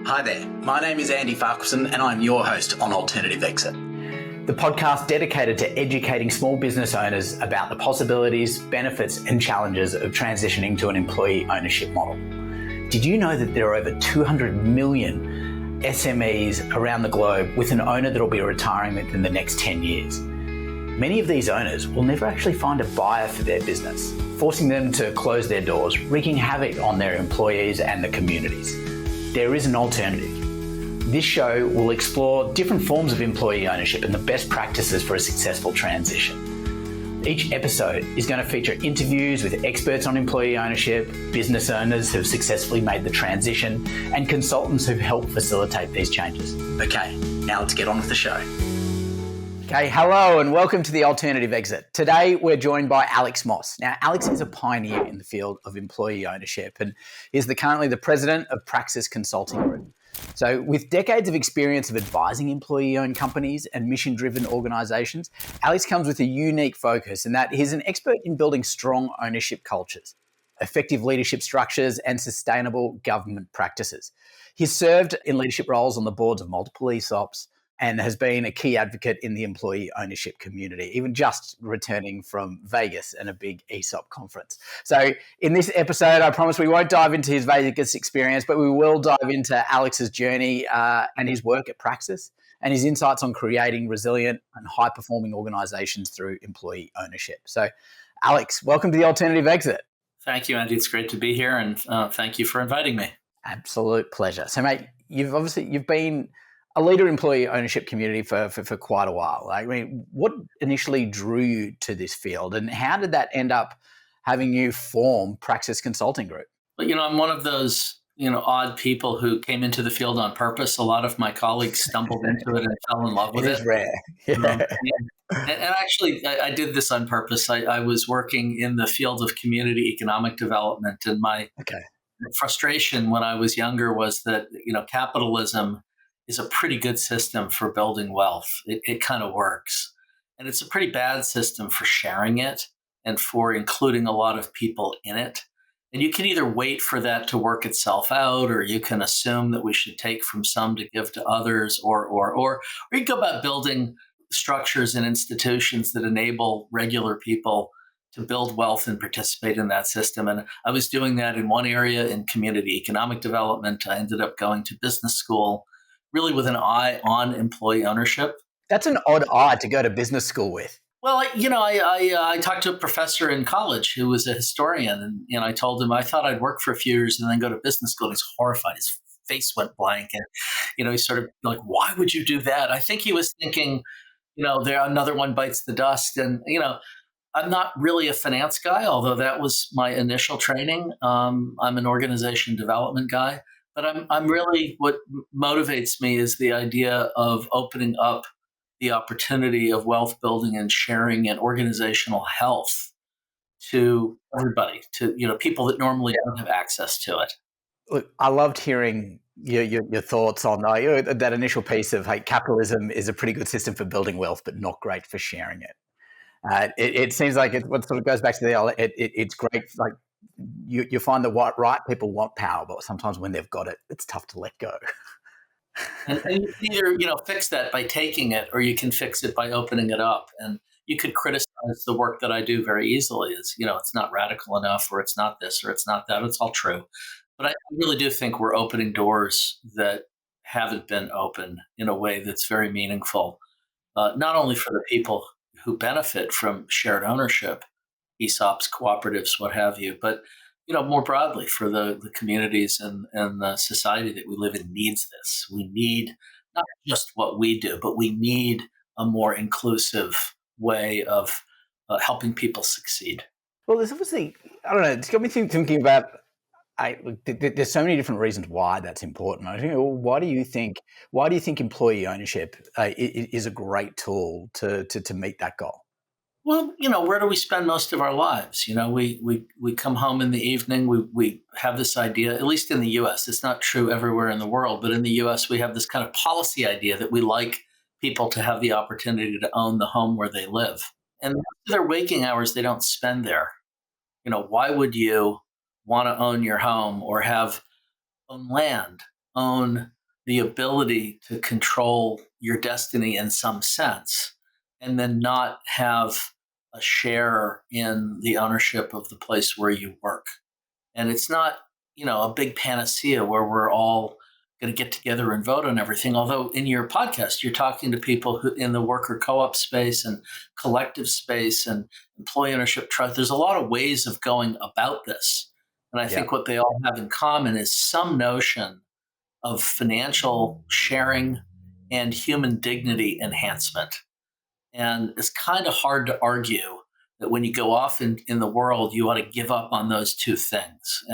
Hi there, my name is Andy Farquharson and I'm your host on Alternative Exit, the podcast dedicated to educating small business owners about the possibilities, benefits and challenges of transitioning to an employee ownership model. Did you know that there are over 200 million SMEs around the globe with an owner that will be retiring within the next 10 years? Many of these owners will never actually find a buyer for their business, forcing them to close their doors, wreaking havoc on their employees and the communities. There is an alternative. This show will explore different forms of employee ownership and the best practices for a successful transition. Each episode is going to feature interviews with experts on employee ownership, business owners who've successfully made the transition, and consultants who've helped facilitate these changes. Okay, now let's get on with the show. Okay, hello and welcome to the Alternative Exit. Today we're joined by Alex Moss. Now, Alex is a pioneer in the field of employee ownership and is currently the president of Praxis Consulting Group. So with decades of experience of advising employee-owned companies and mission-driven organisations, Alex comes with a unique focus in that he's an expert in building strong ownership cultures, effective leadership structures and sustainable government practices. He's served in leadership roles on the boards of multiple ESOPs, and has been a key advocate in the employee ownership community, even just returning from Vegas and a big ESOP conference. So in this episode, I promise we won't dive into his Vegas experience, but we will dive into Alex's journey and his work at Praxis and his insights on creating resilient and high-performing organisations through employee ownership. So Alex, welcome to the Alternative Exit. Thank you, Andy. It's great to be here, and thank you for inviting me. Absolute pleasure. So mate, you've been a leader in employee ownership community for quite a while. I mean, what initially drew you to this field and how did that end up having you form Praxis Consulting Group? But, I'm one of those, odd people who came into the field on purpose. A lot of my colleagues stumbled into it and fell in love with it. It is rare. Yeah. And actually, I did this on purpose. I was working in the field of community economic development, and my frustration when I was younger was that, capitalism is a pretty good system for building wealth. It kind of works. And it's a pretty bad system for sharing it and for including a lot of people in it. And you can either wait for that to work itself out, or you can assume that we should take from some to give to others, or you go about building structures and institutions that enable regular people to build wealth and participate in that system. And I was doing that in one area in community economic development. I ended up going to business school, really with an eye on employee ownership. That's an odd eye to go to business school with. Well, I talked to a professor in college who was a historian, and I told him I thought I'd work for a few years and then go to business school. He's horrified. His face went blank, and he sort of like, "Why would you do that?" I think he was thinking, there another one bites the dust, and I'm not really a finance guy, although that was my initial training. I'm an organization development guy. But I'm really, what motivates me is the idea of opening up the opportunity of wealth building and sharing and organizational health to everybody, to people that normally don't have access to it. Look, I loved hearing your thoughts on that initial piece of, hey, capitalism is a pretty good system for building wealth, but not great for sharing it. It seems like what sort of goes back to it's great, like, you find the right people want power, but sometimes when they've got it, it's tough to let go. and you either fix that by taking it, or you can fix it by opening it up. And you could criticize the work that I do very easily as it's not radical enough, or it's not this, or it's not that. It's all true, but I really do think we're opening doors that haven't been open in a way that's very meaningful, not only for the people who benefit from shared ownership, ESOPs, cooperatives, what have you, but more broadly for the communities and the society that we live in needs this. We need not just what we do, but we need a more inclusive way of helping people succeed. Well, there's obviously, I don't know, it's got me thinking about, there's so many different reasons why that's important. I think, why do you think employee ownership is a great tool to meet that goal? Well, where do we spend most of our lives? We come home in the evening, we have this idea, at least in the US, it's not true everywhere in the world, but in the US, we have this kind of policy idea that we like people to have the opportunity to own the home where they live. And their waking hours, they don't spend there. Why would you want to own your home or own land own the ability to control your destiny in some sense, and then not have a share in the ownership of the place where you work. And it's not, a big panacea where we're all going to get together and vote on everything. Although in your podcast, you're talking to people who in the worker co-op space and collective space and employee ownership trust. There's a lot of ways of going about this. And I think what they all have in common is some notion of financial sharing and human dignity enhancement. And it's kind of hard to argue that when you go off in the world, you ought to give up on those two things.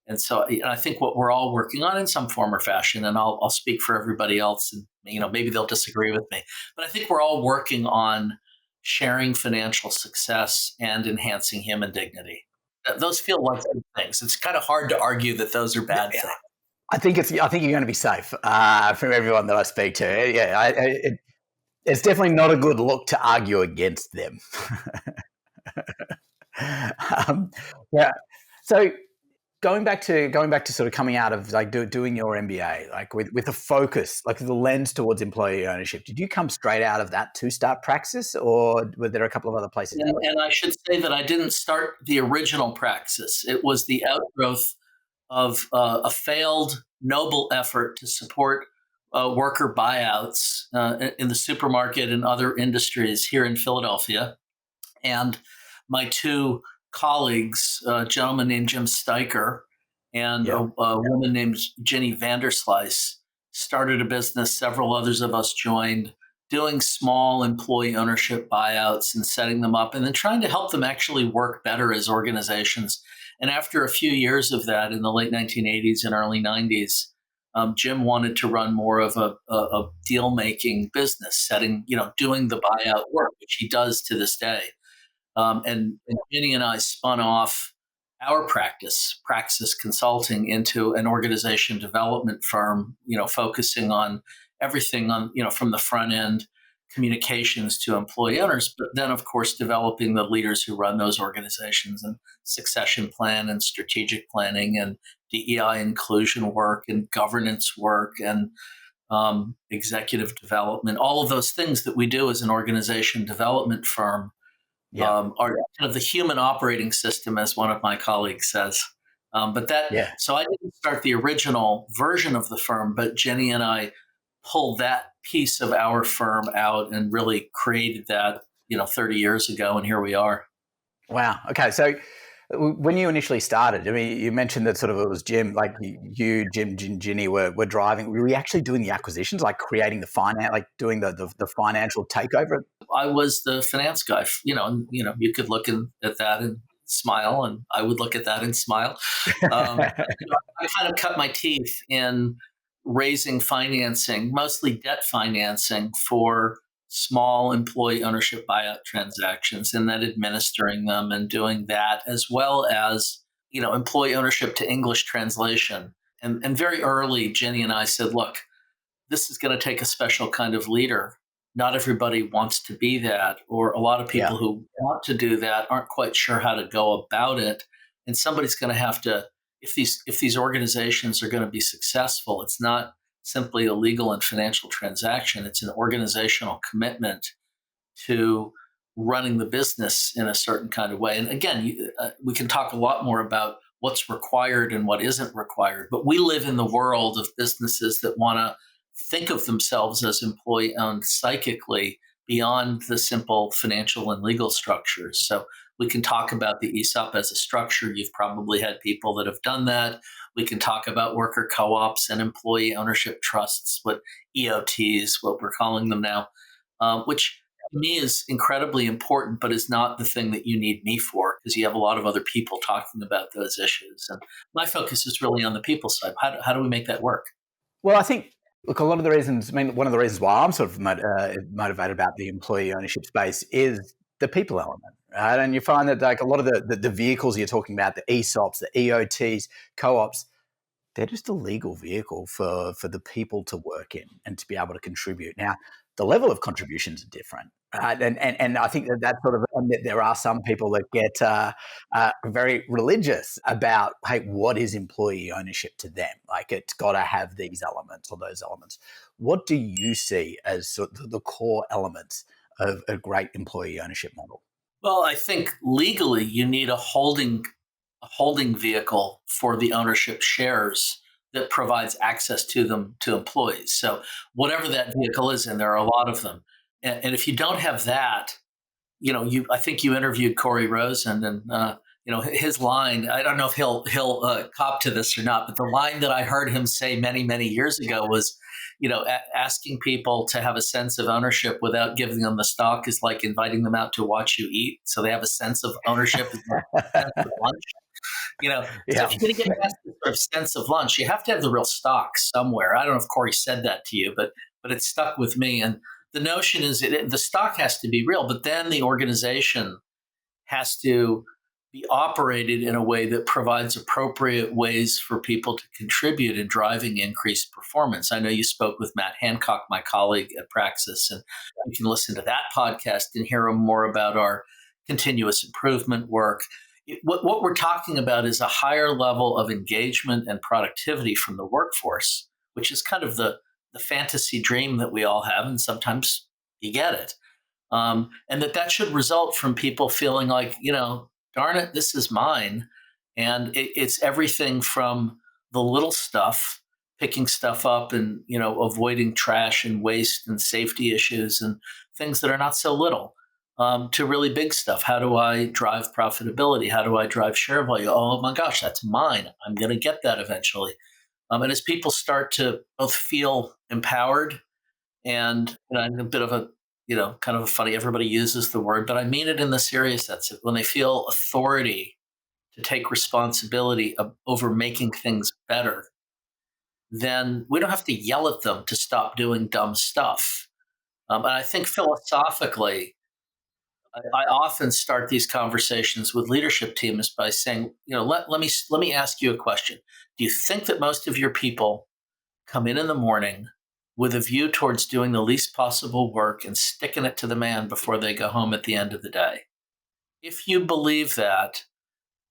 And so I think what we're all working on in some form or fashion, and I'll speak for everybody else, and maybe they'll disagree with me, but I think we're all working on sharing financial success and enhancing human dignity. Those feel like good things. It's kind of hard to argue that those are bad things. I think you're going to be safe from everyone that I speak to. It's definitely not a good look to argue against them. So going back to sort of coming out of like doing your MBA, like with a focus, like the lens towards employee ownership, did you come straight out of that to start Praxis, or were there a couple of other places? And I should say that I didn't start the original Praxis. It was the outgrowth of a failed noble effort to support worker buyouts in the supermarket and other industries here in Philadelphia. And my two colleagues, a gentleman named Jim Steicher and a woman named Jenny Vanderslice, started a business. Several others of us joined, doing small employee ownership buyouts and setting them up, and then trying to help them actually work better as organizations. And after a few years of that, in the late 1980s and early 90s, Jim wanted to run more of a deal-making business, doing the buyout work, which he does to this day. And Jenny and I spun off our practice, Praxis Consulting, into an organization development firm, focusing on everything from the front end communications to employee owners, but then of course developing the leaders who run those organizations and succession plan and strategic planning and DEI inclusion work and governance work and executive development, all of those things that we do as an organization development firm are kind of the human operating system, as one of my colleagues says. So I didn't start the original version of the firm, but Jenny and I pulled that piece of our firm out and really created that, 30 years ago, and here we are. Wow. Okay. So when you initially started, I mean, you mentioned that sort of it was Jim, like you, Jim, Ginny were driving. Were we actually doing the acquisitions, like creating the finance, like doing the financial takeover? I was the finance guy. You could look at that and smile, and I would look at that and smile. I kind of cut my teeth in raising financing, mostly debt financing for small employee ownership buyout transactions, and then administering them and doing that, as well as, employee ownership to English translation. And very early, Jenny and I said, look, this is going to take a special kind of leader. Not everybody wants to be that, or a lot of people who want to do that aren't quite sure how to go about it. And somebody's going to have to, if these organizations are going to be successful, it's not simply a legal and financial transaction. It's an organizational commitment to running the business in a certain kind of way. And again, we can talk a lot more about what's required and what isn't required, but we live in the world of businesses that want to think of themselves as employee-owned psychically beyond the simple financial and legal structures. So we can talk about the ESOP as a structure. You've probably had people that have done that. We can talk about worker co-ops and employee ownership trusts, what EOTs, what we're calling them now, which to me is incredibly important, but is not the thing that you need me for, because you have a lot of other people talking about those issues. And my focus is really on the people side. How do we make that work? Well, I think, look, a lot of the reasons, one of the reasons why I'm sort of motivated about the employee ownership space is the people element, right? And you find that like a lot of the vehicles you're talking about, the ESOPs, the EOTs, co-ops, they're just a legal vehicle for the people to work in and to be able to contribute. Now, the level of contributions are different. And I think that sort of, and that there are some people that get very religious about, hey, what is employee ownership to them? Like, it's got to have these elements or those elements. What do you see as sort of the core elements of a great employee ownership model? Well, I think legally you need a holding vehicle for the ownership shares that provides access to them to employees. So whatever that vehicle is, and there are a lot of them. And if you don't have that, I think you interviewed Corey Rosen, and his line. I don't know if he'll cop to this or not, but the line that I heard him say many many years ago was, asking people to have a sense of ownership without giving them the stock is like inviting them out to watch you eat, so they have a sense of ownership. Is like a sense of lunch. So if you're going to get past the sort of sense of lunch, you have to have the real stock somewhere. I don't know if Corey said that to you, but it stuck with me. And the notion is the stock has to be real, but then the organization has to be operated in a way that provides appropriate ways for people to contribute in driving increased performance. I know you spoke with Matt Hancock, my colleague at Praxis, and you can listen to that podcast and hear more about our continuous improvement work. What we're talking about is a higher level of engagement and productivity from the workforce, which is kind of the fantasy dream that we all have, and sometimes you get it. And that should result from people feeling like, darn it, this is mine. And it's everything from the little stuff, picking stuff up and, avoiding trash and waste and safety issues and things that are not so little, to really big stuff. How do I drive profitability? How do I drive share value? Oh my gosh, that's mine. I'm going to get that eventually. And as people start to both feel empowered and a bit of a, kind of a funny, everybody uses the word, but I mean it in the serious sense. When they feel authority to take responsibility over making things better, then we don't have to yell at them to stop doing dumb stuff. And I think philosophically, I often start these conversations with leadership teams by saying, let me ask you a question. Do you think that most of your people come in the morning with a view towards doing the least possible work and sticking it to the man before they go home at the end of the day? If you believe that,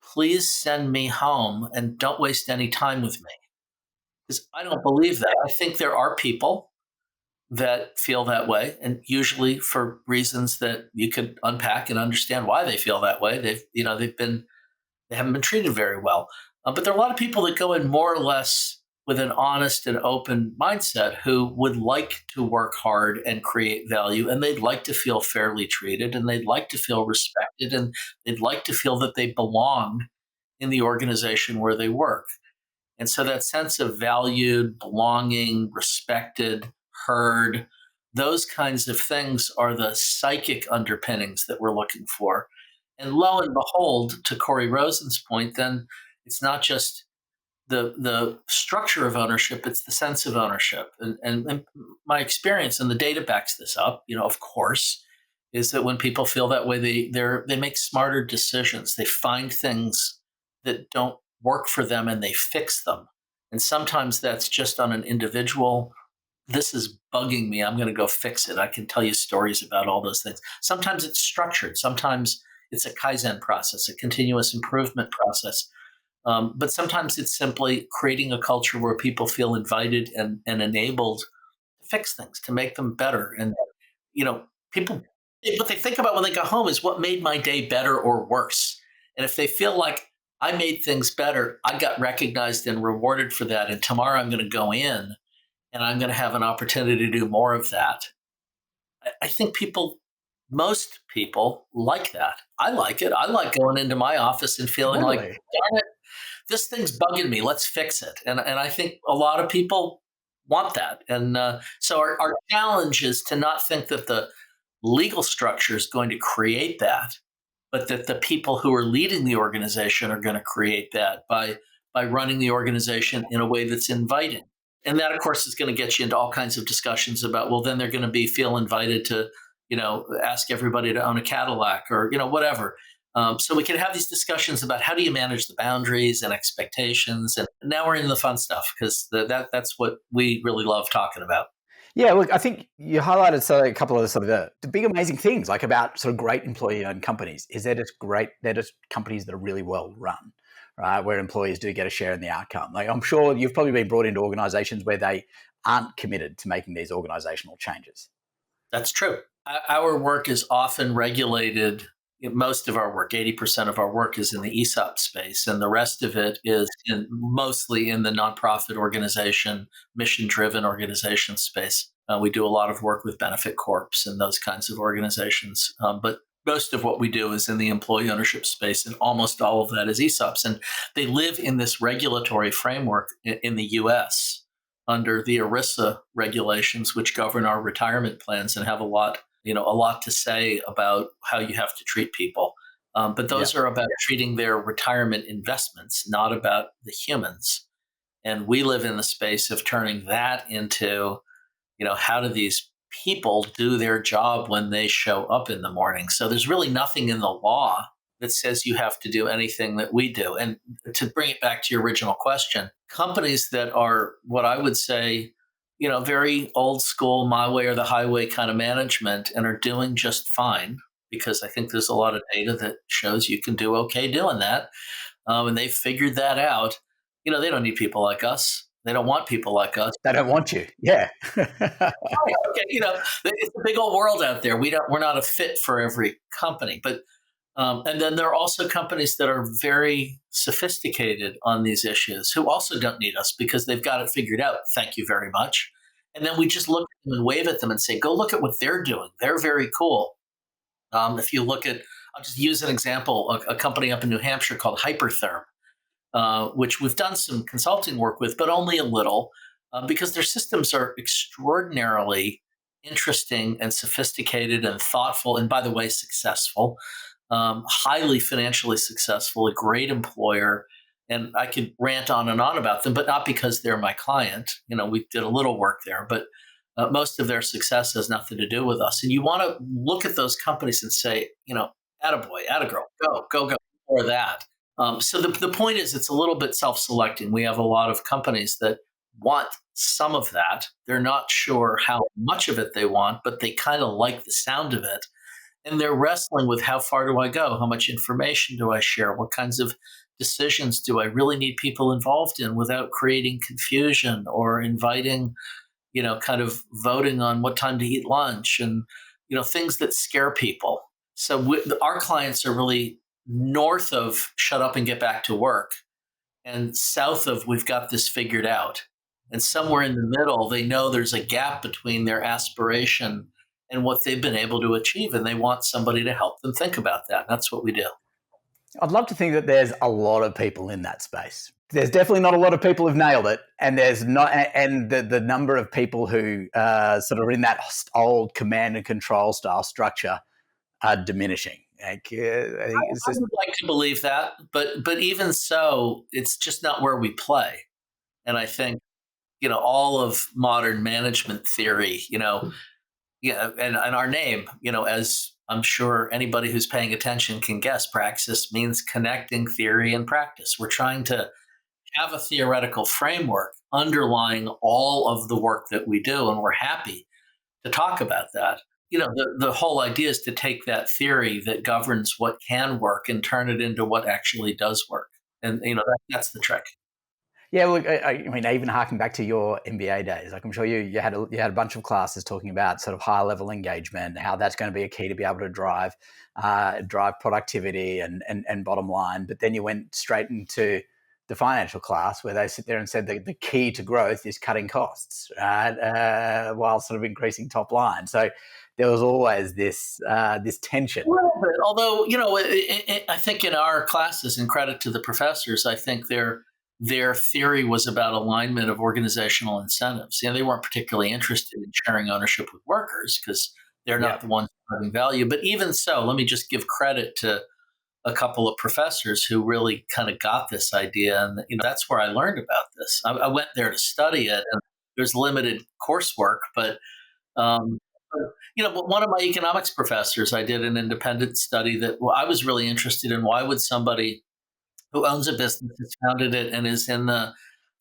please send me home and don't waste any time with me. Because I don't believe that. I think there are people that feel that way, and usually for reasons that you could unpack and understand why they feel that way. They haven't been treated very well. But there are a lot of people that go in more or less with an honest and open mindset who would like to work hard and create value, and they'd like to feel fairly treated, and they'd like to feel respected, and they'd like to feel that they belong in the organization where they work. And so that sense of valued, belonging, respected, heard, those kinds of things are the psychic underpinnings that we're looking for. And lo and behold, to Corey Rosen's point, then it's not just the structure of ownership, it's the sense of ownership. And my experience, and the data backs this up, of course, is that when people feel that way, they make smarter decisions. They find things that don't work for them and they fix them. And sometimes that's just on an individual. This is bugging me. I'm going to go fix it. I can tell you stories about all those things. Sometimes it's structured. Sometimes it's a Kaizen process, a continuous improvement process. But sometimes it's simply creating a culture where people feel invited and enabled to fix things, to make them better. And, people, what they think about when they go home is what made my day better or worse. And if they feel like I made things better, I got recognized and rewarded for that, and tomorrow I'm going to go in and I'm going to have an opportunity to do more of that. I think most people like that. I like it. I like going into my office and feeling like, darn it, this thing's bugging me. Let's fix it. And I think a lot of people want that. And so our challenge is to not think that the legal structure is going to create that, but that the people who are leading the organization are going to create that by running the organization in a way that's inviting. And that, of course, is going to get you into all kinds of discussions about, well, then they're going to feel invited to, ask everybody to own a Cadillac or, whatever. So we can have these discussions about how do you manage the boundaries and expectations. And now we're into the fun stuff because that's what we really love talking about. Yeah, look, I think you highlighted a couple of the sort of the big amazing things like about sort of great employee-owned companies is they're just companies that are really well run, right? Where employees do get a share in the outcome. Like I'm sure you've probably been brought into organizations where they aren't committed to making these organizational changes. That's true. Our work is often regulated. Most of our work, 80% of our work, is in the ESOP space, and the rest of it is mostly in the nonprofit organization, mission driven organization space. We do a lot of work with benefit corps and those kinds of organizations. But most of what we do is in the employee ownership space, and almost all of that is ESOPs. And they live in this regulatory framework in the US under the ERISA regulations, which govern our retirement plans and have a lot to say about how you have to treat people. But those are about treating their retirement investments, not about the humans. And we live in the space of turning that into, how do these people do their job when they show up in the morning? So there's really nothing in the law that says you have to do anything that we do. And to bring it back to your original question, companies that are what I would say, very old school, my way or the highway kind of management and are doing just fine, because I think there's a lot of data that shows you can do okay doing that. And they've figured that out. They don't need people like us. They don't want people like us. They don't want you. Yeah. Okay, it's a big old world out there. We're not a fit for every company, but and then there are also companies that are very sophisticated on these issues who also don't need us because they've got it figured out. Thank you very much. And then we just look at them and wave at them and say, go look at what they're doing. They're very cool. If you look at, I'll just use an example, a company up in New Hampshire called Hypertherm, which we've done some consulting work with, but only a little, because their systems are extraordinarily interesting and sophisticated and thoughtful, and by the way, successful. Highly financially successful, a great employer. And I could rant on and on about them, but not because they're my client. We did a little work there, but most of their success has nothing to do with us. And you want to look at those companies and say, attaboy, attagirl, go, or that. So the point is, it's a little bit self-selecting. We have a lot of companies that want some of that. They're not sure how much of it they want, but they kind of like the sound of it. And they're wrestling with how far do I go? How much information do I share? What kinds of decisions do I really need people involved in without creating confusion or inviting, kind of voting on what time to eat lunch and, things that scare people. So our clients are really north of shut up and get back to work and south of we've got this figured out. And somewhere in the middle, they know there's a gap between their aspiration and what they've been able to achieve. And they want somebody to help them think about that. That's what we do. I'd love to think that there's a lot of people in that space. There's definitely not a lot of people who've nailed it. And the number of people who sort of are in that old command and control style structure are diminishing. I would like to believe that, but even so, it's just not where we play. And I think, all of modern management theory, and our name, as I'm sure anybody who's paying attention can guess, Praxis means connecting theory and practice. We're trying to have a theoretical framework underlying all of the work that we do, and we're happy to talk about that. The whole idea is to take that theory that governs what can work and turn it into what actually does work. And, that's the trick. Yeah, look, I mean, even harking back to your MBA days, like I'm sure you had a bunch of classes talking about sort of high level engagement, how that's going to be a key to be able to drive productivity and bottom line. But then you went straight into the financial class where they sit there and said that the key to growth is cutting costs, right, while sort of increasing top line. So there was always this tension. Although, I think in our classes, and credit to the professors, I think their theory was about alignment of organizational incentives. They weren't particularly interested in sharing ownership with workers because they're not the ones driving value. But even so, let me just give credit to a couple of professors who really kind of got this idea. And, that's where I learned about this. I went there to study it, and there's limited coursework, but one of my economics professors, I did an independent study that I was really interested in. Why would somebody who owns a business, has founded it, and is in the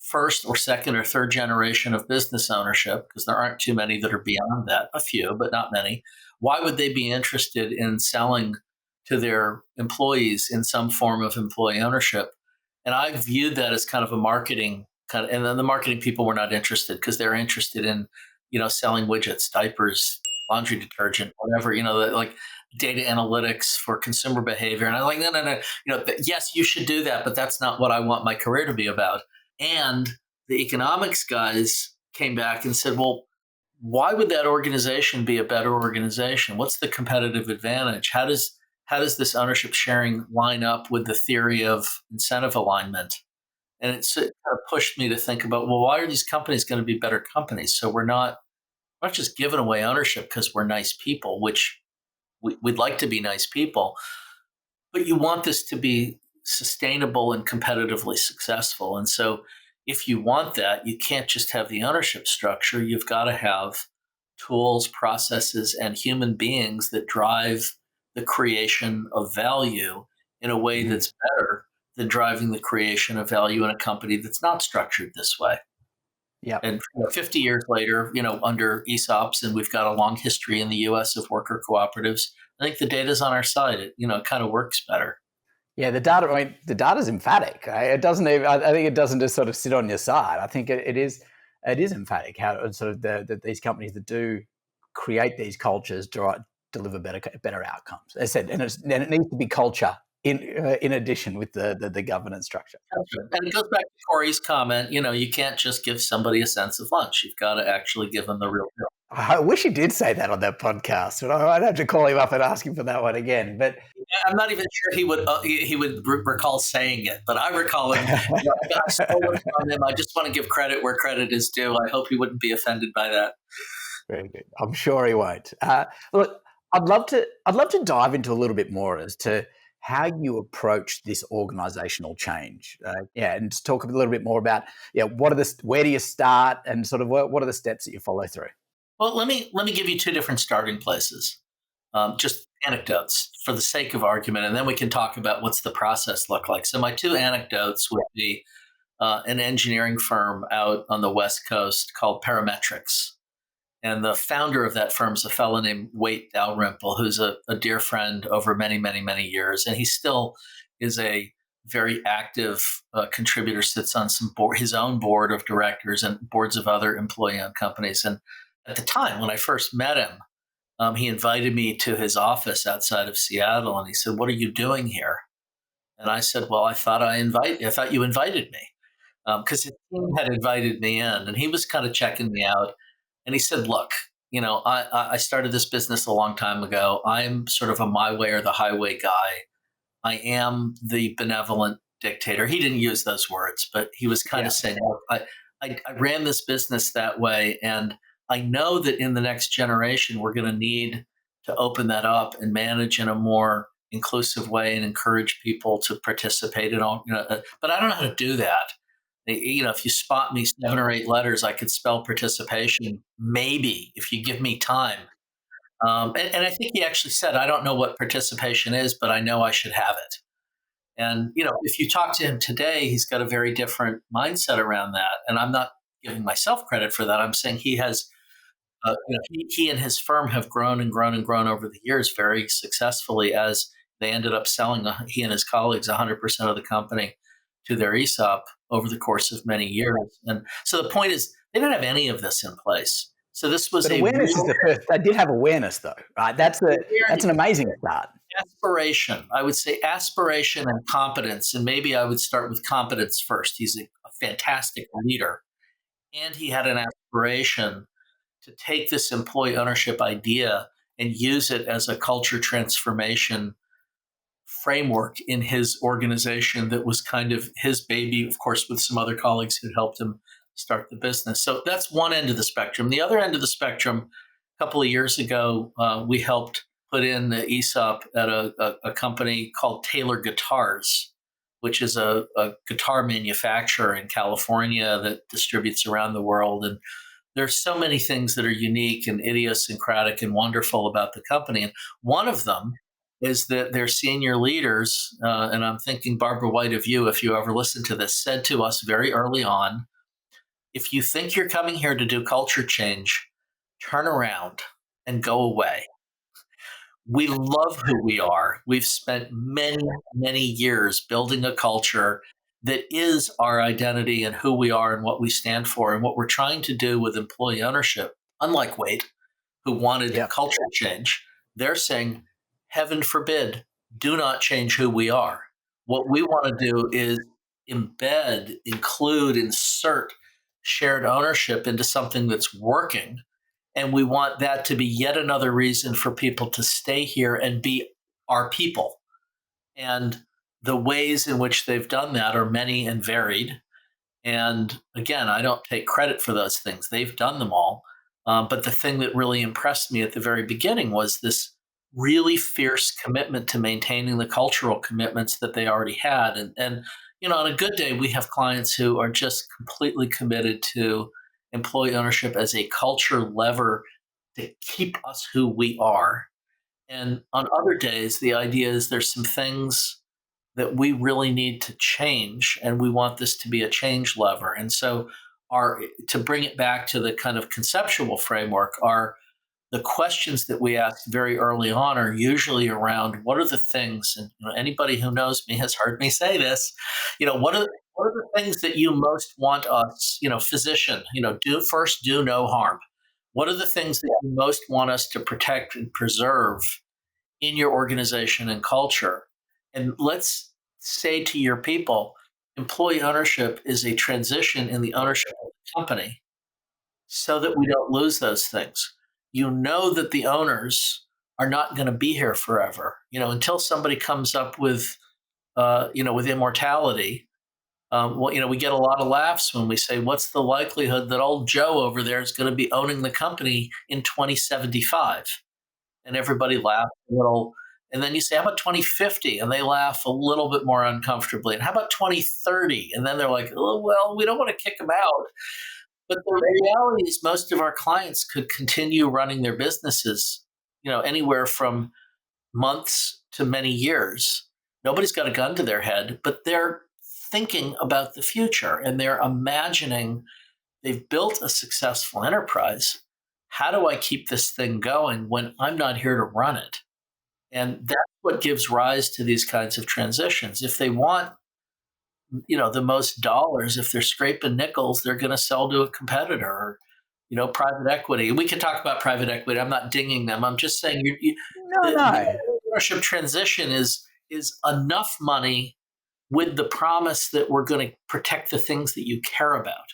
first or second or third generation of business ownership, because there aren't too many that are beyond that, a few, but not many, why would they be interested in selling to their employees in some form of employee ownership? And I viewed that as kind of a marketing kind of, and then the marketing people were not interested because they're interested in, selling widgets, diapers, laundry detergent, whatever, like data analytics for consumer behavior. And I'm like, no. Yes, you should do that, but that's not what I want my career to be about. And the economics guys came back and said, well, why would that organization be a better organization? What's the competitive advantage? How does this ownership sharing line up with the theory of incentive alignment? And it kind of pushed me to think about, well, why are these companies going to be better companies? So we're not just giving away ownership because we're nice people, which we'd like to be nice people, but you want this to be sustainable and competitively successful. And so if you want that, you can't just have the ownership structure. You've got to have tools, processes, and human beings that drive the creation of value in a way that's better than driving the creation of value in a company that's not structured this way. Yeah. And 50 years later, under ESOPs, and we've got a long history in the US of worker cooperatives, I think the data's on our side. It kind of works better. Yeah, the data is emphatic. It doesn't even, I think it doesn't just sort of sit on your side. I think it is emphatic how sort of these companies that do create these cultures deliver better outcomes. As I said, and it needs to be culture in addition with the governance structure. And it goes back to Corey's comment, you can't just give somebody a sense of lunch. You've got to actually give them the real deal. I wish he did say that on that podcast, but I'd have to call him up and ask him for that one again. But I'm not even sure he would recall saying it, but I recall him. I got stolen from him. I just want to give credit where credit is due. I hope he wouldn't be offended by that. Very good. I'm sure he won't. Look, I'd love to dive into a little bit more as to how you approach this organizational change. And just talk a little bit more about where do you start, and sort of what are the steps that you follow through? Well, let me give you two different starting places, just anecdotes for the sake of argument, and then we can talk about what's the process look like. So my two anecdotes would be an engineering firm out on the West Coast called Parametrics. And the founder of that firm is a fellow named Waite Dalrymple, who's a dear friend over many, many, many years. And he still is a very active contributor, sits on his own board of directors and boards of other employee-owned companies. And at the time when I first met him, he invited me to his office outside of Seattle, and he said, "What are you doing here?" And I said, "Well, I thought you invited me," because his team had invited me in, and he was kind of checking me out. And he said, "Look, I started this business a long time ago. I'm sort of a my way or the highway guy. I am the benevolent dictator." He didn't use those words, but he was kind of saying, "Look, I ran this business that way, and I know that in the next generation, we're going to need to open that up and manage in a more inclusive way and encourage people to participate in all, but I don't know how to do that. If you spot me 7 or 8 letters, I could spell participation, maybe, if you give me time." And I think he actually said, "I don't know what participation is, but I know I should have it." And, if you talk to him today, he's got a very different mindset around that. And I'm not giving myself credit for that. I'm saying he has, he and his firm have grown and grown and grown over the years very successfully, as they ended up selling, he and his colleagues, 100% of the company to their ESOP over the course of many years. And so the point is, they didn't have any of this in place. So this was awareness is the first. They did have awareness, though, right? That's an amazing start. Aspiration, I would say aspiration and competence. And maybe I would start with competence first. He's a fantastic leader. And he had an aspiration to take this employee ownership idea and use it as a culture transformation framework in his organization that was kind of his baby, of course, with some other colleagues who helped him start the business. So that's one end of the spectrum. The other end of the spectrum, a couple of years ago, we helped put in the ESOP at a company called Taylor Guitars, which is a guitar manufacturer in California that distributes around the world. And there's so many things that are unique and idiosyncratic and wonderful about the company. And one of them is that their senior leaders, and I'm thinking, Barbara White, of you, if you ever listen to this, said to us very early on, if you think you're coming here to do culture change, turn around and go away. We love who we are. We've spent many, many years building a culture that is our identity and who we are and what we stand for. And what we're trying to do with employee ownership, unlike Wade, who wanted culture change, they're saying, heaven forbid, do not change who we are. What we want to do is embed, include, insert shared ownership into something that's working. And we want that to be yet another reason for people to stay here and be our people. And the ways in which they've done that are many and varied. And again, I don't take credit for those things. They've done them all. But the thing that really impressed me at the very beginning was this really fierce commitment to maintaining the cultural commitments that they already had. And on a good day, we have clients who are just completely committed to employee ownership as a culture lever to keep us who we are. And on other days, the idea is there's some things that we really need to change, and we want this to be a change lever. And so, to bring it back to the kind of conceptual framework, the questions that we ask very early on are usually around what are the things, and anybody who knows me has heard me say this, what are the things that you most want us, physician, do no harm. What are the things that you most want us to protect and preserve in your organization and culture? And let's say to your people, employee ownership is a transition in the ownership of the company so that we don't lose those things. You know that the owners are not going to be here forever. Until somebody comes up with, with immortality. We get a lot of laughs when we say, "What's the likelihood that old Joe over there is going to be owning the company in 2075?" And everybody laughs a little. And then you say, "How about 2050?" And they laugh a little bit more uncomfortably. And how about 2030? And then they're like, "Oh, well, we don't want to kick them out." But the reality is most of our clients could continue running their businesses, anywhere from months to many years. Nobody's got a gun to their head, but they're thinking about the future and they're imagining they've built a successful enterprise. How do I keep this thing going when I'm not here to run it? And that's what gives rise to these kinds of transitions. If they want the most dollars, if they're scraping nickels, they're going to sell to a competitor or, private equity. We can talk about private equity. I'm not dinging them. I'm just saying the ownership transition is enough money with the promise that we're going to protect the things that you care about.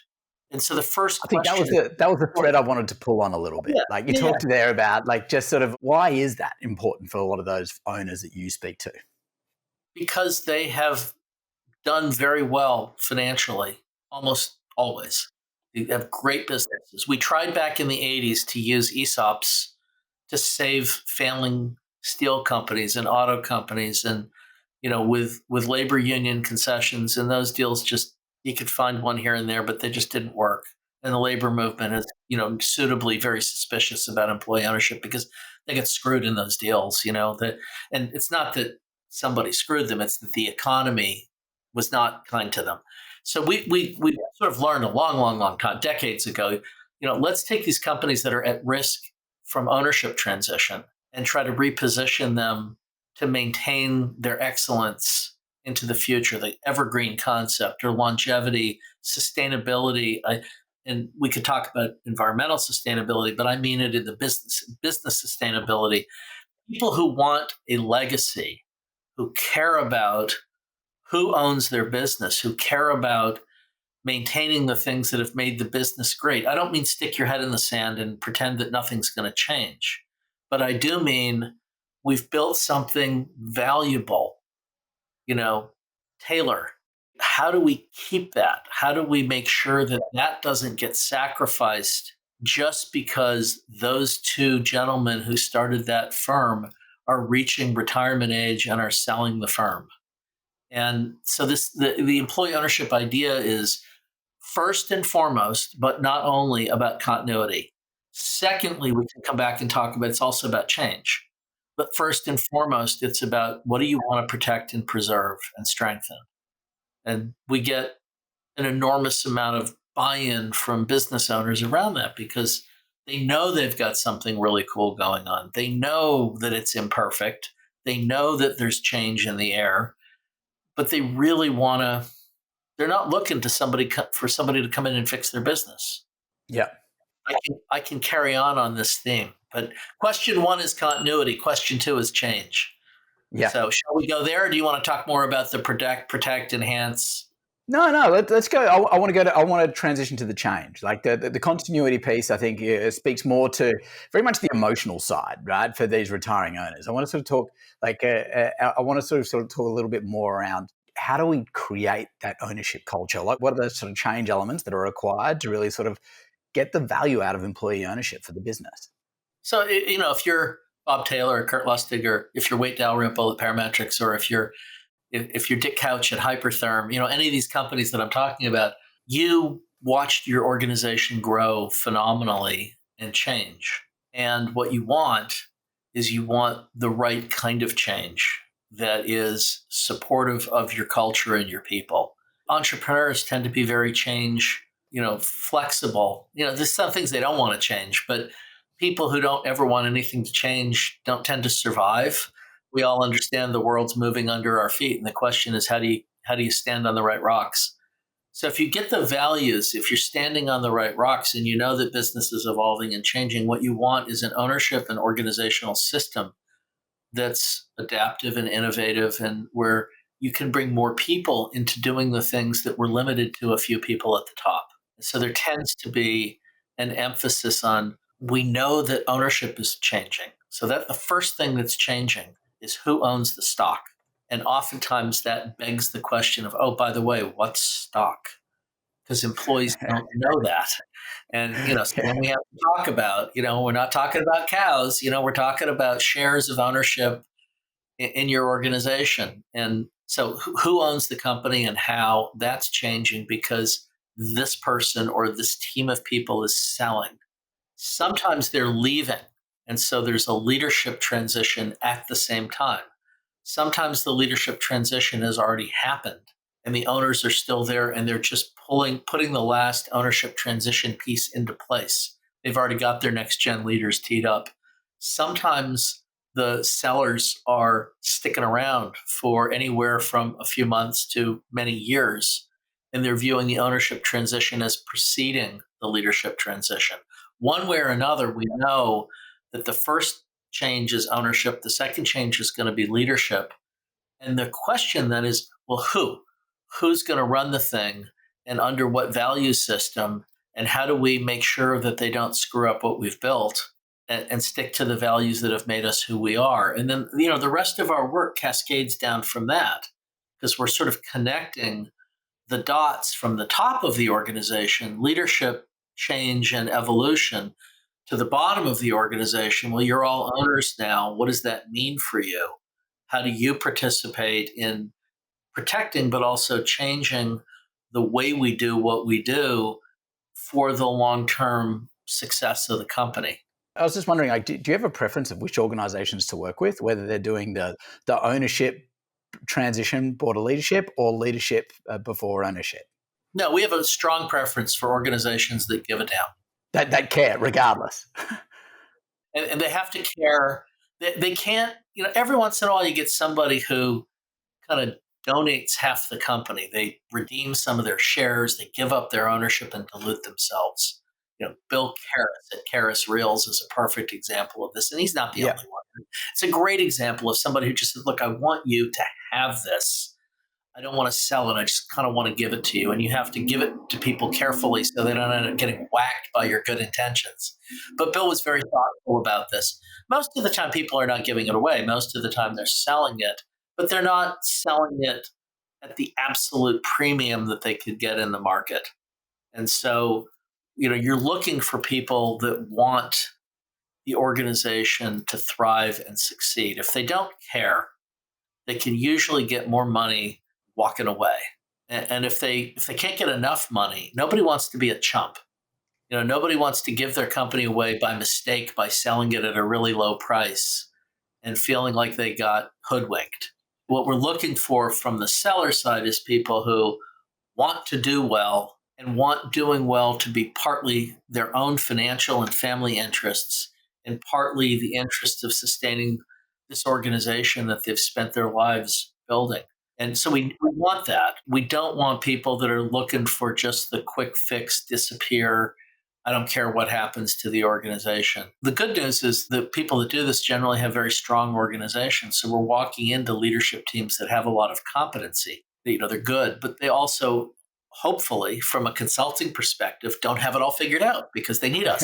And so the first question, I think that was the thread I wanted to pull on a little bit. You talked there about just sort of why is that important for a lot of those owners that you speak to? Because they have done very well financially, almost always. They have great businesses. We tried back in the 80s to use ESOPs to save failing steel companies and auto companies and, with labor union concessions, and those deals just, you could find one here and there, but they just didn't work. And the labor movement is, suitably very suspicious about employee ownership because they get screwed in those deals, and it's not that somebody screwed them, it's that the economy was not kind to them. So we sort of learned a long time, decades ago, let's take these companies that are at risk from ownership transition and try to reposition them to maintain their excellence into the future, the evergreen concept or longevity, sustainability. And we could talk about environmental sustainability, but I mean it in the business sustainability. People who want a legacy, who care about who owns their business, who care about maintaining the things that have made the business great. I don't mean stick your head in the sand and pretend that nothing's going to change, but I do mean we've built something valuable, Taylor. How do we keep that? How do we make sure that that doesn't get sacrificed just because those two gentlemen who started that firm are reaching retirement age and are selling the firm? And so the employee ownership idea is first and foremost, but not only about continuity. Secondly, we can come back and talk about it's also about change. But first and foremost, it's about what do you want to protect and preserve and strengthen? And we get an enormous amount of buy-in from business owners around that because they know they've got something really cool going on. They know that it's imperfect. They know that there's change in the air, but they really want to. They're not looking to for somebody to come in and fix their business. Yeah. I can carry on this theme. But question one is continuity. Question two is change. Yeah. So shall we go there? Or do you want to talk more about the protect, enhance? No. Let's go. I want to transition to the change. Like the continuity piece, I think speaks more to very much the emotional side, right? For these retiring owners, I want to sort of talk I want to sort of talk a little bit more around how do we create that ownership culture? Like, what are the sort of change elements that are required to really sort of get the value out of employee ownership for the business? So if you're Bob Taylor or Kurt Lustig, or if you're Wade Dalrymple at Parametrics, or if you're Dick Couch at Hypertherm, any of these companies that I'm talking about, you watched your organization grow phenomenally and change. And what you want is the right kind of change that is supportive of your culture and your people. Entrepreneurs tend to be very change, flexible. There's some things they don't want to change, but people who don't ever want anything to change don't tend to survive. We all understand the world's moving under our feet, and the question is, how do you stand on the right rocks? So if you get the values, if you're standing on the right rocks and you know that business is evolving and changing, what you want is an ownership and organizational system that's adaptive and innovative, and where you can bring more people into doing the things that were limited to a few people at the top. So there tends to be an emphasis on, we know that ownership is changing. So that the first thing that's changing is who owns the stock. And oftentimes that begs the question of, oh, by the way, what's stock? Because employees don't know that. And, so then we have to talk about, we're not talking about cows, we're talking about shares of ownership in your organization. And so who owns the company and how that's changing because this person or this team of people is selling. Sometimes they're leaving. And so there's a leadership transition at the same time. Sometimes the leadership transition has already happened and the owners are still there and they're just putting the last ownership transition piece into place. They've already got their next gen leaders teed up. Sometimes the sellers are sticking around for anywhere from a few months to many years, and they're viewing the ownership transition as preceding the leadership transition. One way or another, we know that the first change is ownership, the second change is going to be leadership. And the question then is, well, who's going to run the thing and under what value system, and how do we make sure that they don't screw up what we've built and stick to the values that have made us who we are? And then, the rest of our work cascades down from that, because we're sort of connecting the dots from the top of the organization, leadership, change, and evolution, to the bottom of the organization. Well, you're all owners now. What does that mean for you? How do you participate in protecting, but also changing the way we do what we do for the long-term success of the company? I was just wondering, do you have a preference of which organizations to work with, whether they're doing the ownership transition before leadership or leadership before ownership? No, we have a strong preference for organizations that give a damn. That care, regardless. And they have to care. They can't, every once in a while you get somebody who kind of donates half the company. They redeem some of their shares. They give up their ownership and dilute themselves. Bill Karras at Karras Reels is a perfect example of this. And he's not the only one. It's a great example of somebody who just said, look, I want you to have this. I don't want to sell it. I just kind of want to give it to you. And you have to give it to people carefully so they don't end up getting whacked by your good intentions. But Bill was very thoughtful about this. Most of the time, people are not giving it away. Most of the time, they're selling it, but they're not selling it at the absolute premium that they could get in the market. And so, you're looking for people that want the organization to thrive and succeed. If they don't care, they can usually get more money walking away. And if they can't get enough money, nobody wants to be a chump. Nobody wants to give their company away by mistake by selling it at a really low price and feeling like they got hoodwinked. What we're looking for from the seller side is people who want to do well and want doing well to be partly their own financial and family interests and partly the interest of sustaining this organization that they've spent their lives building. And so we want that. We don't want people that are looking for just the quick fix, disappear. I don't care what happens to the organization. The good news is the people that do this generally have very strong organizations. So we're walking into leadership teams that have a lot of competency. They're good, but they also, hopefully, from a consulting perspective, don't have it all figured out because they need us.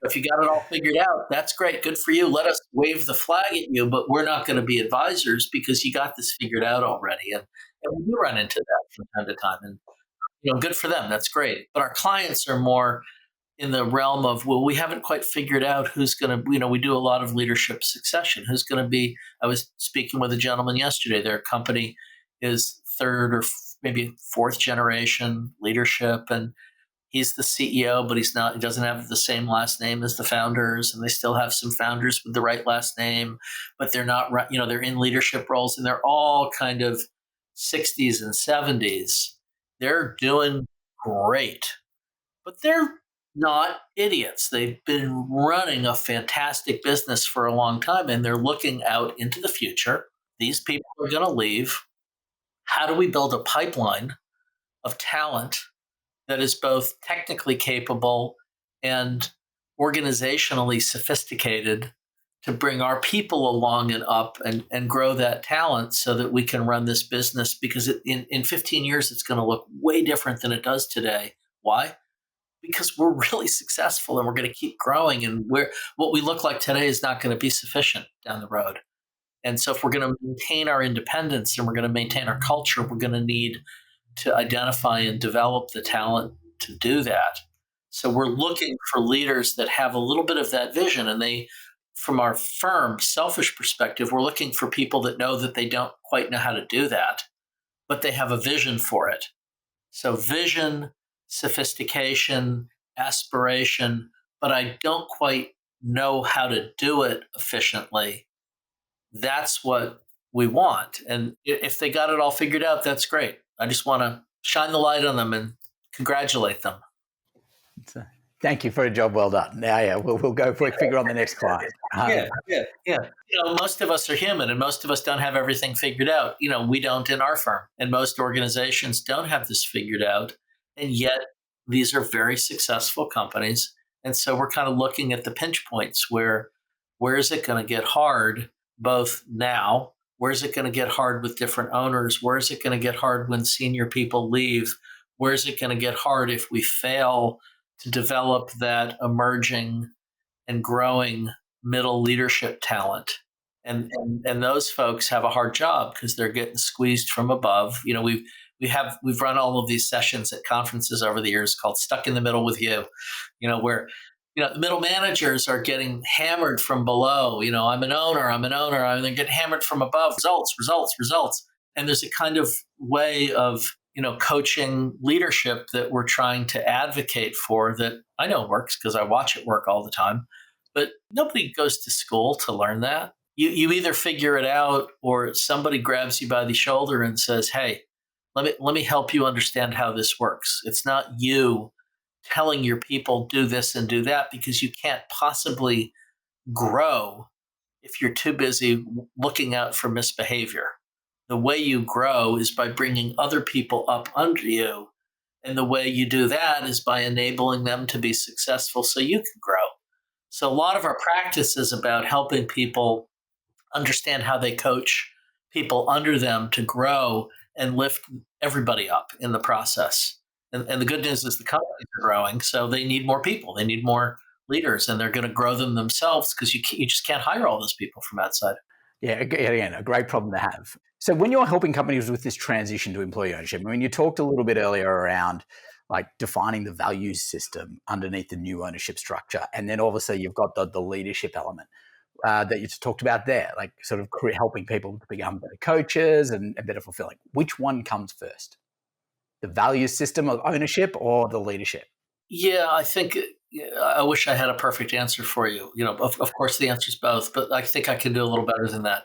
If you got it all figured out, that's great. Good for you. Let us wave the flag at you, but we're not going to be advisors because you got this figured out already. And we do run into that from time to time. And good for them. That's great. But our clients are more in the realm of, well, we haven't quite figured out who's going to, we do a lot of leadership succession. Who's going to be, I was speaking with a gentleman yesterday. Their company is third or maybe fourth generation leadership. And he's the CEO, but he doesn't have the same last name as the founders. And they still have some founders with the right last name, but they're not, they're in leadership roles and they're all kind of 60s and 70s. They're doing great, but they're not idiots. They've been running a fantastic business for a long time and they're looking out into the future. These people are going to leave. How do we build a pipeline of talent that is both technically capable and organizationally sophisticated to bring our people along and up and grow that talent so that we can run this business? Because in 15 years, it's going to look way different than it does today. Why? Because we're really successful and we're going to keep growing, and what we look like today is not going to be sufficient down the road. And so if we're going to maintain our independence and we're going to maintain our culture, we're going to need to identify and develop the talent to do that. So we're looking for leaders that have a little bit of that vision. And from our firm selfish perspective, we're looking for people that know that they don't quite know how to do that, but they have a vision for it. So vision, sophistication, aspiration, but I don't quite know how to do it efficiently. That's what we want. And if they got it all figured out, that's great. I just want to shine the light on them and congratulate them. Thank you for a job well done. Now, yeah, we'll go for a figure on the next client. Yeah. Most of us are human and most of us don't have everything figured out. We don't in our firm, and most organizations don't have this figured out. And yet these are very successful companies. And so we're kind of looking at the pinch points where is it going to get hard both now? Where is it going to get hard with different owners? Where is it going to get hard when senior people leave? Where is it going to get hard if we fail to develop that emerging and growing middle leadership talent? And those folks have a hard job because they're getting squeezed from above. We've run all of these sessions at conferences over the years called Stuck in the Middle with You, where the middle managers are getting hammered from below. I'm an owner, and they're getting hammered from above. Results. And there's a kind of way of, coaching leadership that we're trying to advocate for that I know works because I watch it work all the time. But nobody goes to school to learn that. You either figure it out or somebody grabs you by the shoulder and says, hey, let me help you understand how this works. It's not you telling your people do this and do that, because you can't possibly grow if you're too busy looking out for misbehavior. The way you grow is by bringing other people up under you. And the way you do that is by enabling them to be successful so you can grow. So a lot of our practice is about helping people understand how they coach people under them to grow and lift everybody up in the process. And the good news is the companies are growing, so they need more people. They need more leaders, and they're going to grow them themselves because you just can't hire all those people from outside. Yeah, again, a great problem to have. So when you're helping companies with this transition to employee ownership, you talked a little bit earlier around like defining the values system underneath the new ownership structure. And then obviously you've got the leadership element that you talked about there, like sort of helping people to become better coaches and better fulfilling. Which one comes first? The value system of ownership or the leadership? Yeah, I think I wish I had a perfect answer for you. Of course, the answer is both, but I think I can do a little better than that.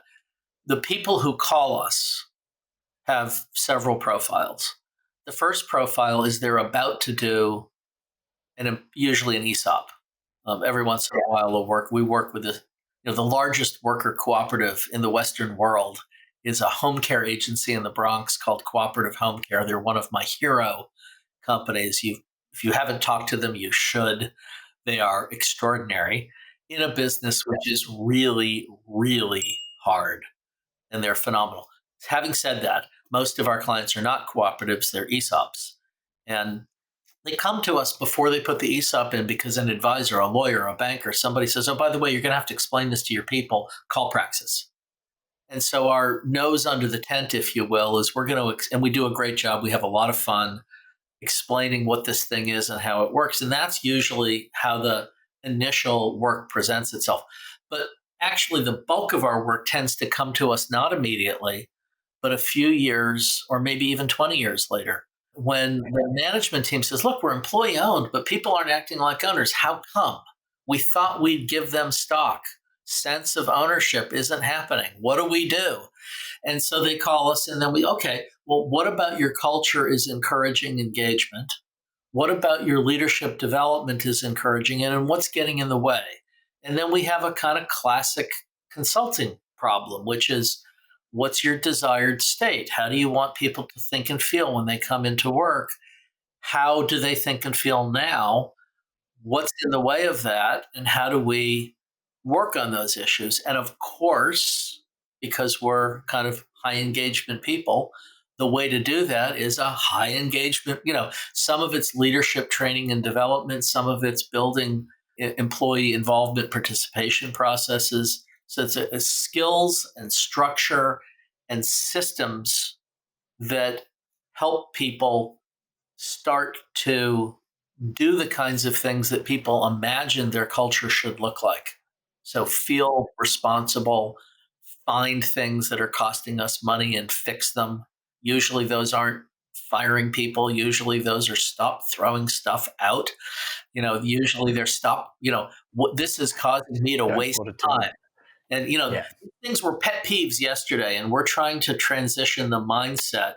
The people who call us have several profiles. The first profile is they're about to do usually an ESOP. Every once in a while, we work with the largest worker cooperative in the Western world is a home care agency in the Bronx called Cooperative Home Care. They're one of my hero companies. If you haven't talked to them, you should. They are extraordinary in a business which is really, really hard, and they're phenomenal. Having said that, most of our clients are not cooperatives, they're ESOPs. And they come to us before they put the ESOP in because an advisor, a lawyer, a banker, somebody says, oh, by the way, you're going to have to explain this to your people, call Praxis. And so our nose under the tent, if you will, is and we do a great job. We have a lot of fun explaining what this thing is and how it works. And that's usually how the initial work presents itself. But actually, the bulk of our work tends to come to us not immediately, but a few years or maybe even 20 years later, when the management team says, look, we're employee owned, but people aren't acting like owners. How come? We thought we'd give them stock. Sense of ownership isn't happening. What do we do? And so they call us and then okay, well, what about your culture is encouraging engagement? What about your leadership development is encouraging it? And what's getting in the way? And then we have a kind of classic consulting problem, which is, what's your desired state? How do you want people to think and feel when they come into work? How do they think and feel now? What's in the way of that? And how do we work on those issues? And of course, because we're kind of high engagement people, the way to do that is a high engagement, some of it's leadership training and development, some of it's building employee involvement participation processes. So it's a skills and structure and systems that help people start to do the kinds of things that people imagine their culture should look like. So feel responsible, find things that are costing us money and fix them. Usually those aren't firing people. Usually those are stop throwing stuff out. Usually they're stop, what this is causing me to waste time. And, things were pet peeves yesterday, and we're trying to transition the mindset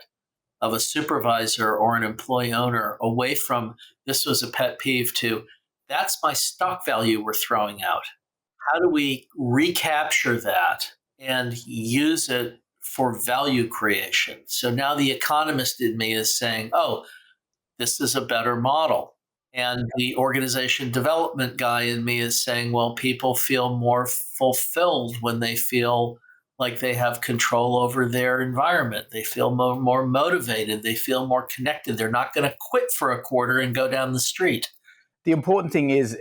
of a supervisor or an employee owner away from this was a pet peeve to that's my stock value we're throwing out. How do we recapture that and use it for value creation? So now the economist in me is saying, oh, this is a better model. And the organization development guy in me is saying, well, people feel more fulfilled when they feel like they have control over their environment. They feel more motivated. They feel more connected. They're not going to quit for a quarter and go down the street. The important thing is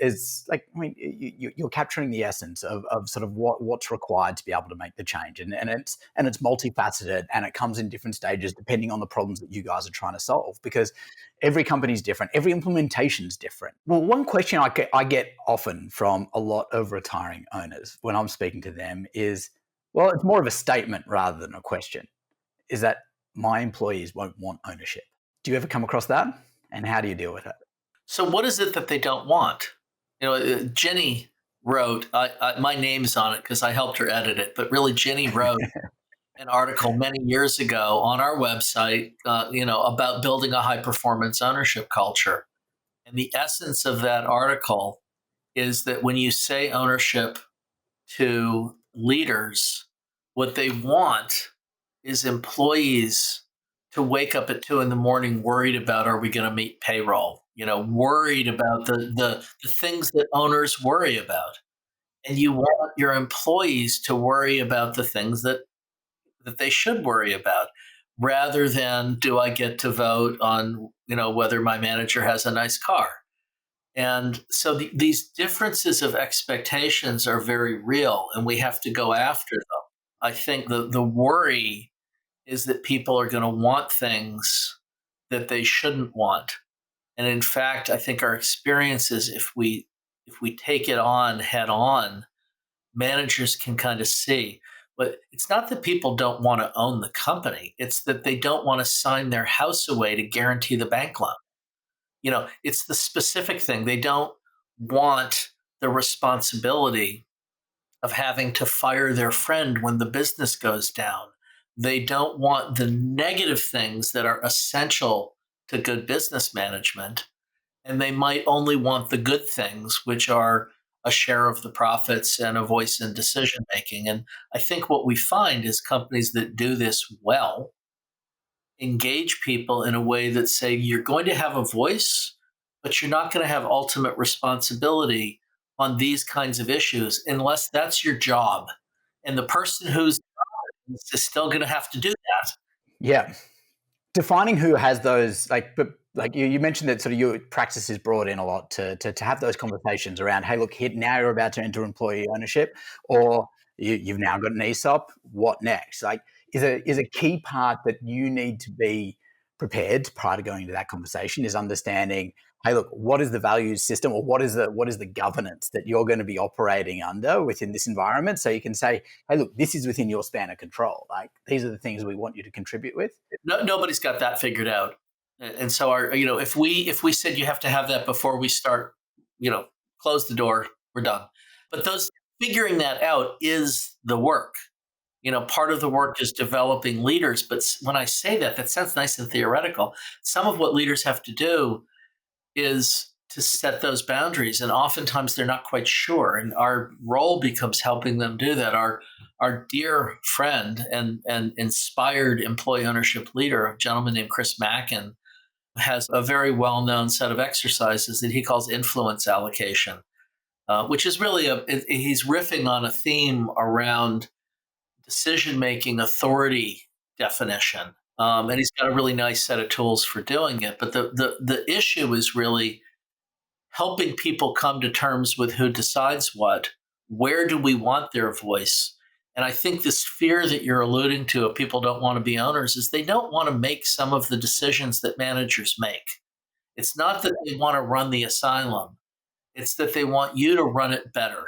you're capturing the essence of sort of what's required to be able to make the change, and it's multifaceted, and it comes in different stages depending on the problems that you guys are trying to solve, because every company is different, every implementation is different. Well, one question I get often from a lot of retiring owners when I'm speaking to them is, well, it's more of a statement rather than a question, is that my employees won't want ownership. Do you ever come across that, and how do you deal with it? So what is it that they don't want? Jenny wrote, my name's on it because I helped her edit it, but really Jenny wrote an article many years ago on our website, about building a high performance ownership culture. And the essence of that article is that when you say ownership to leaders, what they want is employees to wake up at 2 a.m. worried about, are we going to meet payroll? Worried about the things that owners worry about. And you want your employees to worry about the things that they should worry about, rather than, do I get to vote on, whether my manager has a nice car? And so these differences of expectations are very real, and we have to go after them. I think the worry is that people are going to want things that they shouldn't want. And in fact, I think our experience is if we take it on head on, managers can kind of see. But it's not that people don't want to own the company. It's that they don't want to sign their house away to guarantee the bank loan. It's the specific thing. They don't want the responsibility of having to fire their friend when the business goes down. They don't want the negative things that are essential to good business management, and they might only want the good things, which are a share of the profits and a voice in decision making. And I think what we find is companies that do this well engage people in a way that say you're going to have a voice, but you're not going to have ultimate responsibility on these kinds of issues unless that's your job. And the person who's is still going to have to do that. Yeah. Defining who has those, but you mentioned that sort of your Praxis is brought in a lot to have those conversations around, hey, look, now you're about to enter employee ownership, or you've now got an ESOP. What next? Is a key part that you need to be prepared prior to going into that conversation is understanding, hey, look, what is the values system, or what is the governance that you're going to be operating under within this environment? So you can say, hey, look, this is within your span of control. These are the things we want you to contribute with. Nobody's got that figured out. And so if we said you have to have that before we start, close the door, we're done. But figuring that out is the work. Part of the work is developing leaders. But when I say that sounds nice and theoretical. Some of what leaders have to do is to set those boundaries. And oftentimes they're not quite sure. And our role becomes helping them do that. Our dear friend and inspired employee ownership leader, a gentleman named Chris Mackin, has a very well-known set of exercises that he calls influence allocation, which is really he's riffing on a theme around decision-making authority definition. And he's got a really nice set of tools for doing it. But the issue is really helping people come to terms with who decides what, where do we want their voice. And I think this fear that you're alluding to of people don't want to be owners is they don't want to make some of the decisions that managers make. It's not that they want to run the asylum. It's that they want you to run it better.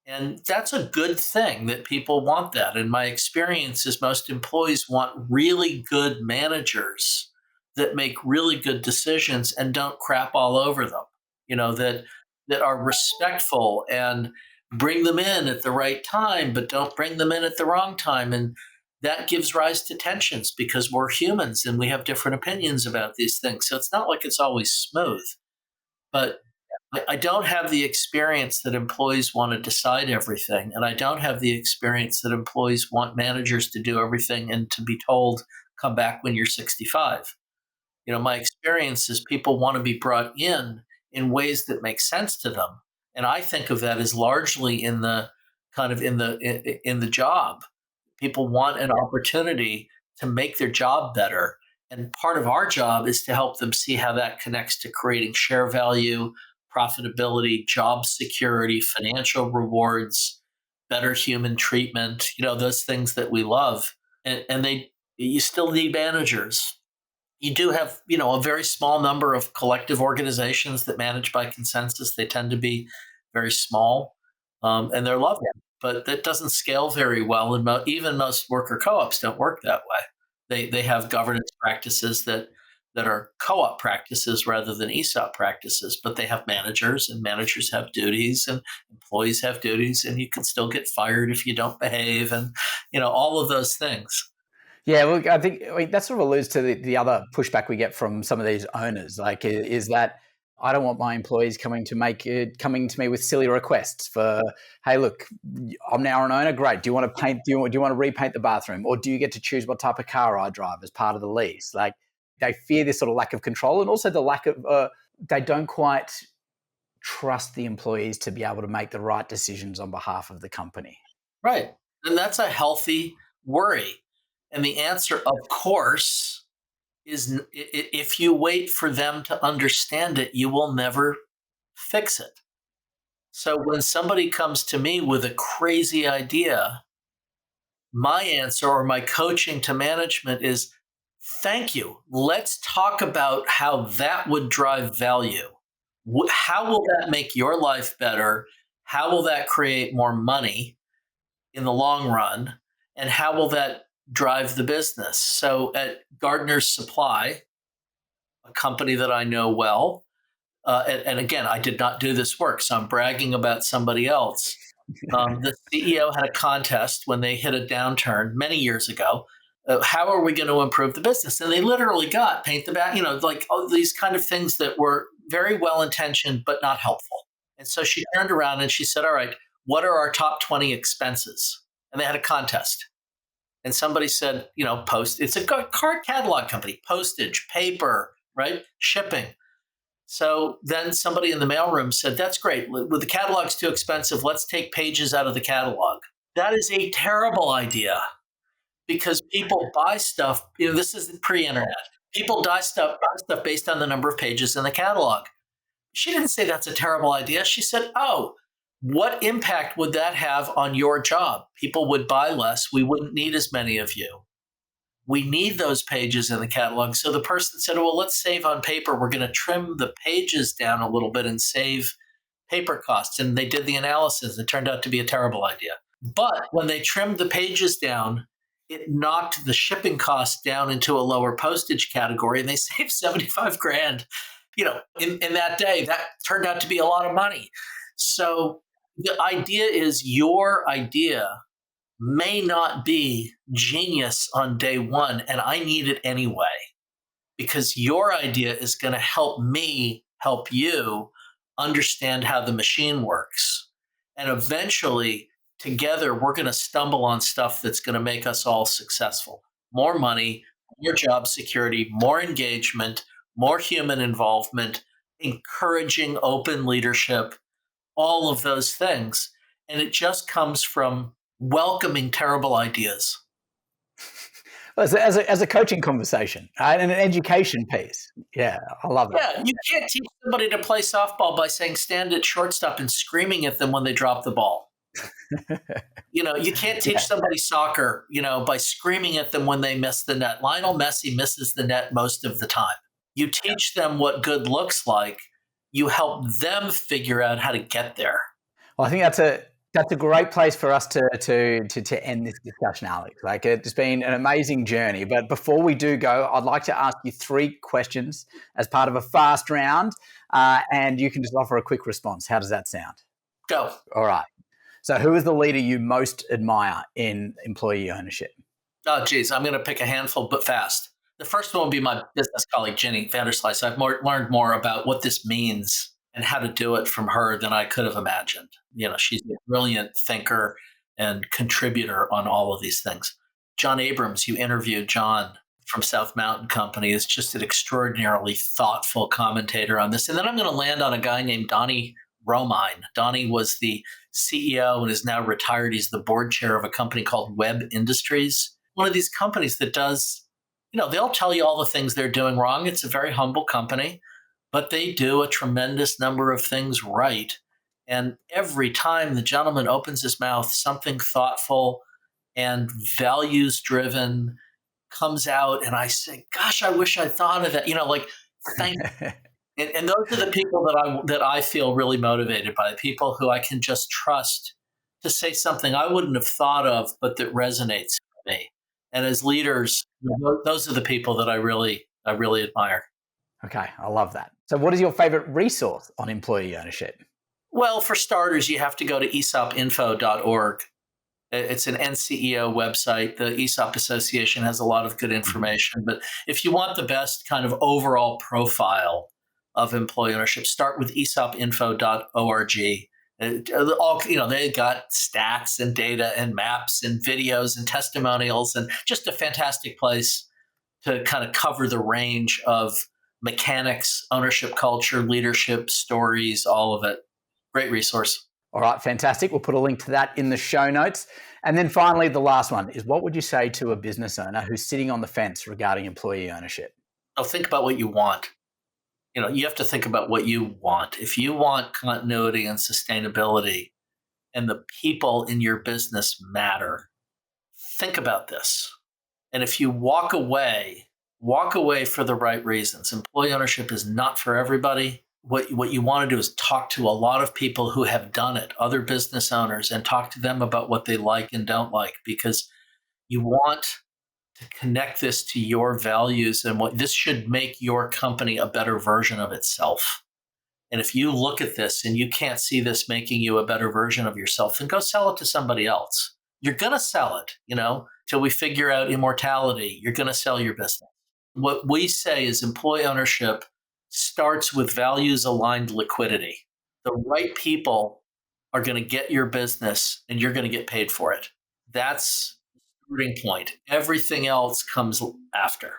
And that's a good thing that people want that. And my experience is most employees want really good managers that make really good decisions and don't crap all over them, that are respectful and bring them in at the right time, but don't bring them in at the wrong time. And that gives rise to tensions because we're humans and we have different opinions about these things. So it's not like it's always smooth. But I don't have the experience that employees want to decide everything. And I don't have the experience that employees want managers to do everything and to be told, come back when you're 65. My experience is people want to be brought in ways that make sense to them. And I think of that as largely in the job. People want an opportunity to make their job better. And part of our job is to help them see how that connects to creating share value, profitability, job security, financial rewards, better human treatment, those things that we love. And you still need managers. You do have, a very small number of collective organizations that manage by consensus. They tend to be very small, and they're lovely, but that doesn't scale very well. And even most worker co-ops don't work that way. They have governance practices that are co-op practices rather than ESOP practices, but they have managers, and managers have duties, and employees have duties, and you can still get fired if you don't behave, and all of those things. Yeah, well, I think that sort of alludes to the other pushback we get from some of these owners. Is that I don't want my employees coming to me with silly requests for, hey, look, I'm now an owner. Great. Do you want to paint? Do you want to repaint the bathroom, or do you get to choose what type of car I drive as part of the lease? They fear this sort of lack of control, and also the lack of they don't quite trust the employees to be able to make the right decisions on behalf of the company. Right, and that's a healthy worry. And the answer, of course, is if you wait for them to understand it, you will never fix it. So when somebody comes to me with a crazy idea, my answer or my coaching to management is, thank you. Let's talk about how that would drive value. How will that make your life better? How will that create more money in the long run? And how will that drive the business? So at Gardner's Supply, a company that I know well, and again, I did not do this work, so I'm bragging about somebody else. The CEO had a contest when they hit a downturn many years ago. How are we going to improve the business? And they literally got paint the back, like all these kind of things that were very well intentioned, but not helpful. And so she turned around and she said, all right, what are our top 20 expenses? And they had a contest. And somebody said, it's a card catalog company, postage, paper, right? Shipping. So then somebody in the mailroom said, that's great. With the catalog's too expensive, let's take pages out of the catalog. That is a terrible idea because people buy stuff. This is pre-internet. People buy stuff based on the number of pages in the catalog. She didn't say that's a terrible idea. She said, oh, what impact would that have on your job? People would buy less. We wouldn't need as many of you. We need those pages in the catalog. So the person said, well, let's save on paper. We're going to trim the pages down a little bit and save paper costs. And they did the analysis. It turned out to be a terrible idea. But when they trimmed the pages down, it knocked the shipping costs down into a lower postage category, and they saved 75 grand. In that day, that turned out to be a lot of money. So the idea is your idea may not be genius on day one, and I need it anyway, because your idea is going to help me help you understand how the machine works. And eventually, together, we're going to stumble on stuff that's going to make us all successful. More money, more job security, more engagement, more human involvement, encouraging open leadership, all of those things. And it just comes from welcoming terrible ideas. As a coaching conversation, right? And an education piece. Yeah, I love it. Yeah, you can't teach somebody to play softball by saying stand at shortstop and screaming at them when they drop the ball. You can't teach somebody soccer, by screaming at them when they miss the net. Lionel Messi misses the net most of the time. You teach them what good looks like. You help them figure out how to get there. Well, I think that's a great place for us to end this discussion, Alex. Like, it's been an amazing journey. But before we do go, I'd like to ask you 3 questions as part of a fast round, and you can just offer a quick response. How does that sound? Go. All right. So who is the leader you most admire in employee ownership? Oh, geez, I'm going to pick a handful, but fast. The first one would be my business colleague, Jenny Vanderslice. I've learned more about what this means and how to do it from her than I could have imagined. She's a brilliant thinker and contributor on all of these things. John Abrams, you interviewed John from South Mountain Company, is just an extraordinarily thoughtful commentator on this. And then I'm going to land on a guy named Donnie Romine. Donnie was the CEO and is now retired. He's the board chair of a company called Web Industries, one of these companies that does, they'll tell you all the things they're doing wrong. It's a very humble company, but they do a tremendous number of things right. And every time the gentleman opens his mouth, something thoughtful and values-driven comes out. And I say, gosh, I wish I thought of that. Thank you. And those are the people that I feel really motivated by, the people who I can just trust to say something I wouldn't have thought of, but that resonates with me. And as leaders, those are the people that I really admire. Okay, I love that. So what is your favorite resource on employee ownership? Well, for starters, you have to go to ESOPinfo.org. It's an NCEO website. The ESOP Association has a lot of good information. But if you want the best kind of overall profile of employee ownership, start with ESOPinfo.org. They got stats and data and maps and videos and testimonials, and just a fantastic place to kind of cover the range of mechanics, ownership culture, leadership, stories, all of it. Great resource. All right, fantastic. We'll put a link to that in the show notes. And then finally, the last one is, what would you say to a business owner who's sitting on the fence regarding employee ownership? Oh, think about what you want. You have to think about what you want. If you want continuity and sustainability and the people in your business matter, think about this. And if you walk away for the right reasons. Employee ownership is not for everybody. What you want to do is talk to a lot of people who have done it, other business owners, and talk to them about what they like and don't like, because you want to connect this to your values and what this should make your company a better version of itself. And if you look at this and you can't see this making you a better version of yourself, then go sell it to somebody else. You're going to sell it, till we figure out immortality, you're going to sell your business. What we say is employee ownership starts with values-aligned liquidity. The right people are going to get your business and you're going to get paid for it. That's the starting point. Everything else comes after.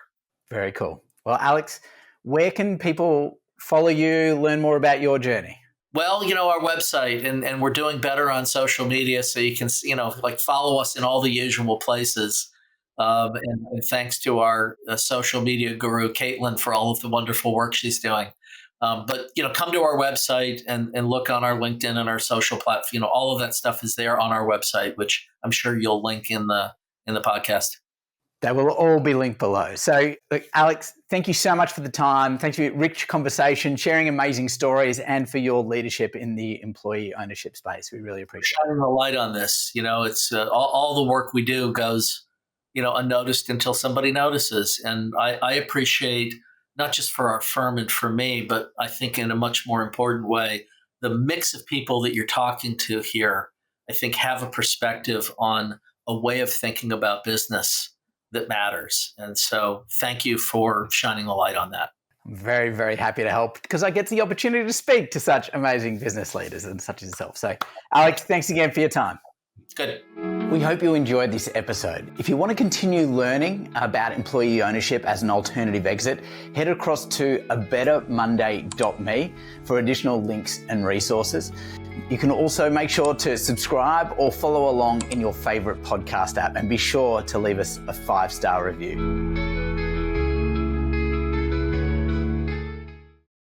Very cool. Well, Alex, where can people follow you, learn more about your journey? Well, our website, and we're doing better on social media, so you can, follow us in all the usual places. And thanks to our social media guru, Caitlin, for all of the wonderful work she's doing. But come to our website and look on our LinkedIn and our social platform. All of that stuff is there on our website, which I'm sure you'll link in the podcast. They will all be linked below. So, look, Alex, thank you so much for the time. Thanks for your rich conversation, sharing amazing stories, and for your leadership in the employee ownership space. We really appreciate it. Shining the light on this. It's all the work we do goes, unnoticed until somebody notices. And I appreciate, not just for our firm and for me, but I think in a much more important way, the mix of people that you're talking to here, I think have a perspective on a way of thinking about business that matters. And so thank you for shining a light on that. I'm very, very happy to help because I get the opportunity to speak to such amazing business leaders and such as yourself. So, Alex, thanks again for your time. Good. We hope you enjoyed this episode. If you want to continue learning about employee ownership as an alternative exit, head across to abettermonday.me for additional links and resources. You can also make sure to subscribe or follow along in your favorite podcast app and be sure to leave us a 5-star review.